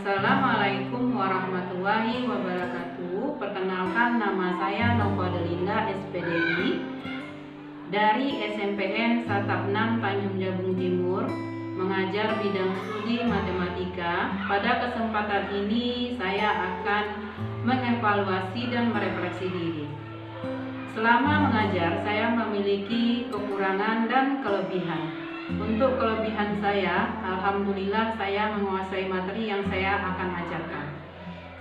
Assalamualaikum warahmatullahi wabarakatuh. Perkenalkan, nama saya Nova-Delinda SPDI dari SMPN Satap 6 Tanjung Jabung Timur, mengajar bidang studi matematika. Pada kesempatan ini saya akan mengevaluasi dan merefleksi diri. Selama mengajar, saya memiliki kekurangan dan kelebihan. Untuk kelebihan saya, alhamdulillah saya menguasai materi yang saya akan ajarkan.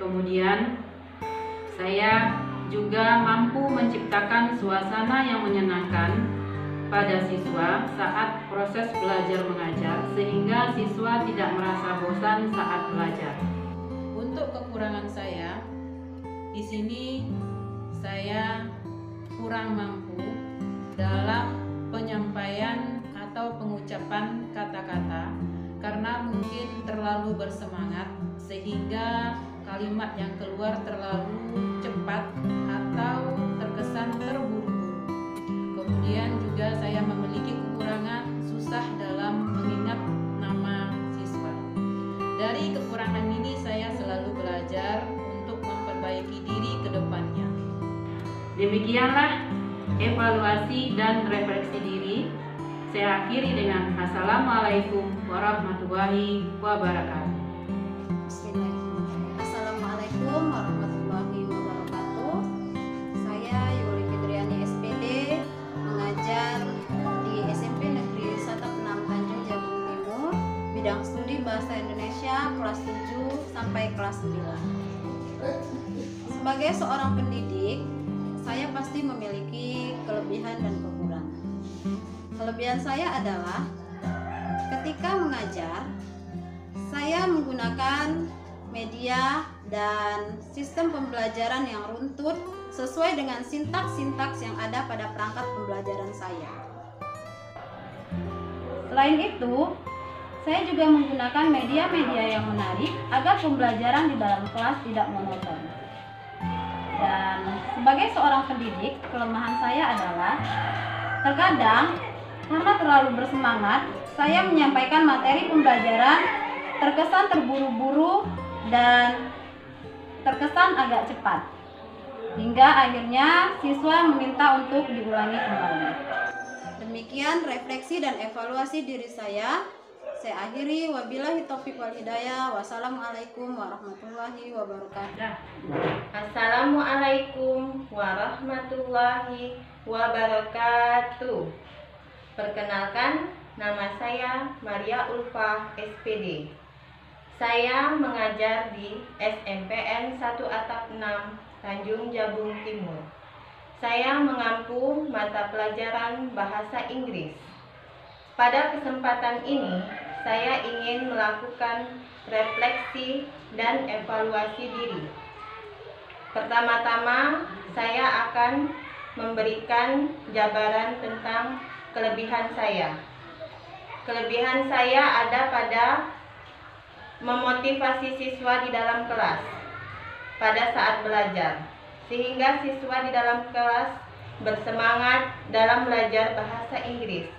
Kemudian, saya juga mampu menciptakan suasana yang menyenangkan pada siswa saat proses belajar mengajar, sehingga siswa tidak merasa bosan saat belajar. Untuk kekurangan saya, di sini saya kurang mampu dalam penyampaian atau pengucapan kata-kata karena mungkin terlalu bersemangat sehingga kalimat yang keluar terlalu cepat atau terkesan terburu-buru. Kemudian juga saya memiliki kekurangan susah dalam mengingat nama siswa. Dari kekurangan ini saya selalu belajar untuk memperbaiki diri ke depannya. Demikianlah evaluasi dan refleksi diri. Saya akhiri dengan Assalamualaikum warahmatullahi wabarakatuh. Bismillahirrahmanirrahim. Assalamualaikum warahmatullahi wabarakatuh. Saya Yuli Fitriani SPD, mengajar di SMP Negeri Satap 6 Tanjung Jabung Timur, bidang studi Bahasa Indonesia kelas 7 sampai kelas 9. Sebagai seorang pendidik, saya pasti memiliki kelebihan dan kekurangan. Kelebihan saya adalah ketika mengajar, saya menggunakan media dan sistem pembelajaran yang runtut sesuai dengan sintaks-sintaks yang ada pada perangkat pembelajaran saya. Selain itu, saya juga menggunakan media-media yang menarik agar pembelajaran di dalam kelas tidak monoton. Dan sebagai seorang pendidik, kelemahan saya adalah terkadang karena terlalu bersemangat, saya menyampaikan materi pembelajaran terkesan terburu-buru dan terkesan agak cepat, hingga akhirnya siswa meminta untuk diulangi kembali. Demikian refleksi dan evaluasi diri saya. Saya akhiri, wabillahi taufiq wal hidayah. Wassalamualaikum warahmatullahi wabarakatuh. Assalamualaikum warahmatullahi wabarakatuh. Perkenalkan, nama saya Maria Ulfa SPD. Saya mengajar di SMPN 1 Atap 6 Tanjung Jabung Timur. Saya mengampu mata pelajaran bahasa Inggris. Pada kesempatan ini, saya ingin melakukan refleksi dan evaluasi diri. Pertama-tama, saya akan memberikan jabaran tentang kelebihan saya. Kelebihan saya ada pada memotivasi siswa di dalam kelas pada saat belajar, sehingga siswa di dalam kelas bersemangat dalam belajar bahasa Inggris.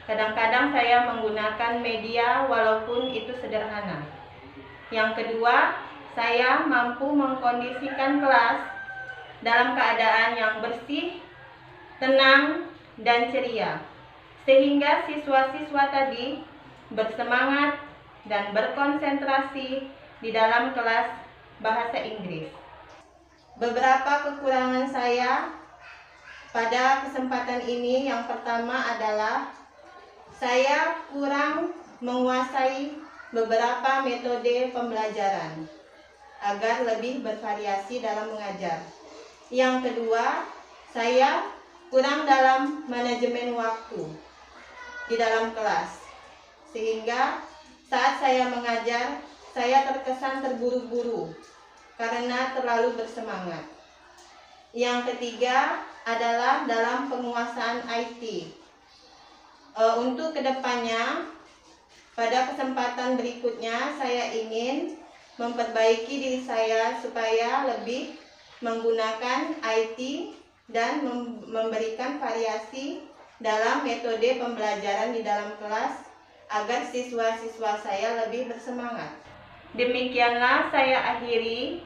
Kadang-kadang saya menggunakan media walaupun itu sederhana. Yang kedua, saya mampu mengkondisikan kelas dalam keadaan yang bersih, tenang, dan ceria, sehingga siswa-siswa tadi bersemangat dan berkonsentrasi di dalam kelas bahasa Inggris. Beberapa kekurangan saya pada kesempatan ini, yang pertama adalah saya kurang menguasai beberapa metode pembelajaran agar lebih bervariasi dalam mengajar. Yang kedua, saya kurang dalam manajemen waktu di dalam kelas, sehingga saat saya mengajar, saya terkesan terburu-buru karena terlalu bersemangat. Yang ketiga adalah dalam penguasaan IT. Untuk kedepannya, pada kesempatan berikutnya, saya ingin memperbaiki diri saya supaya lebih menggunakan IT dan memberikan variasi dalam metode pembelajaran di dalam kelas agar siswa-siswa saya lebih bersemangat. Demikianlah saya akhiri.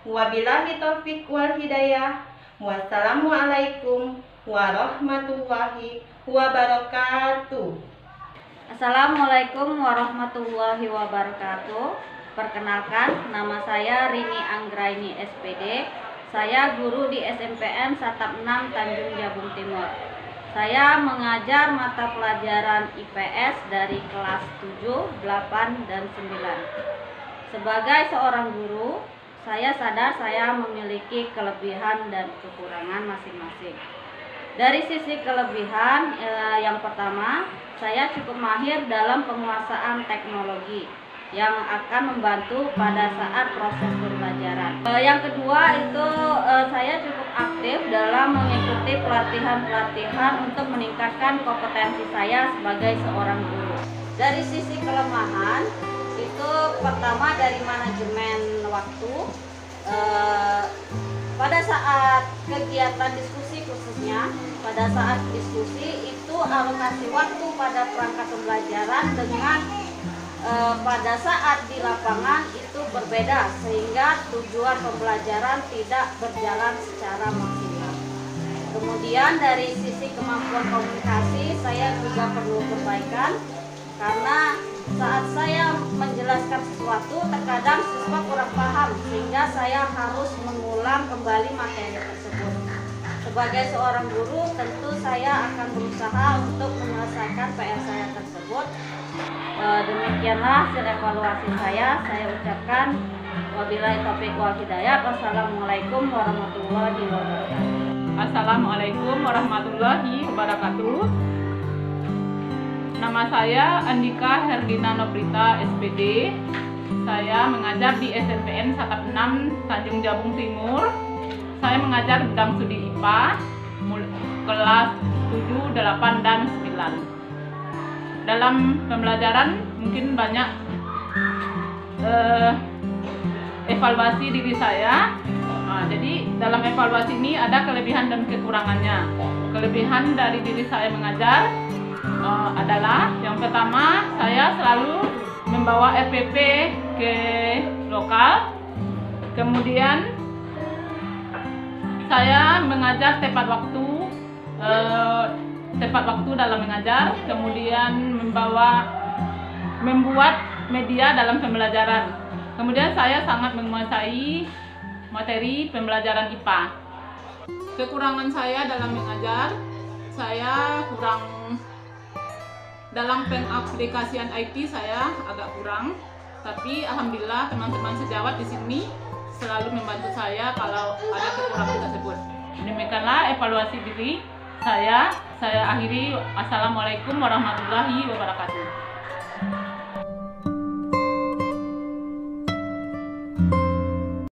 Wabillahi taufik wal hidayah. Wassalamualaikum warahmatullahi wabarakatuh. Assalamualaikum warahmatullahi wabarakatuh. Perkenalkan, nama saya Rini Anggraini SPD. Saya guru di SMPN Satap 6 Tanjung Jabung Timur. Saya mengajar mata pelajaran IPS dari kelas 7, 8, dan 9. Sebagai seorang guru, saya sadar saya memiliki kelebihan dan kekurangan masing-masing. Dari sisi kelebihan, yang pertama, saya cukup mahir dalam penguasaan teknologi yang akan membantu pada saat proses pembelajaran. Yang kedua itu saya cukup aktif dalam mengikuti pelatihan-pelatihan untuk meningkatkan kompetensi saya sebagai seorang guru. Dari sisi kelemahan itu pertama dari manajemen waktu. Pada saat kegiatan diskusi khususnya, pada saat diskusi itu alokasi waktu pada perangkat pembelajaran dengan pada saat di lapangan itu berbeda, sehingga tujuan pembelajaran tidak berjalan secara maksimal. Kemudian dari sisi kemampuan komunikasi saya juga perlu perbaikan, karena saat saya menjelaskan sesuatu terkadang siswa kurang paham, sehingga saya harus mengulang kembali materi tersebut. Sebagai seorang guru tentu saya akan berusaha untuk menyelesaikan PR saya tersebut. Demikianlah hasil evaluasi saya ucapkan wabillahi taufiq wal hidayah. Wassalamualaikum warahmatullahi wabarakatuh. Assalamualaikum warahmatullahi wabarakatuh. Nama saya Andika Herdina Nobrita SPD. Saya mengajar di SMPN Satap 6 Tanjung Jabung Timur. Saya mengajar bidang studi IPA kelas 7, 8, dan 9. Dalam pembelajaran mungkin banyak evaluasi diri saya. Jadi dalam evaluasi ini ada kelebihan dan kekurangannya. Kelebihan dari diri saya mengajar adalah yang pertama, saya selalu membawa RPP ke lokal. Kemudian saya mengajar tepat waktu dalam mengajar, kemudian membuat media dalam pembelajaran. Kemudian saya sangat menguasai materi pembelajaran IPA. Kekurangan saya dalam mengajar, saya kurang dalam pengaplikasian IT, saya agak kurang. Tapi alhamdulillah teman-teman sejawat di sini selalu membantu saya kalau ada kekurangan tersebut. Demikianlah evaluasi diri saya akhiri. Assalamualaikum warahmatullahi wabarakatuh.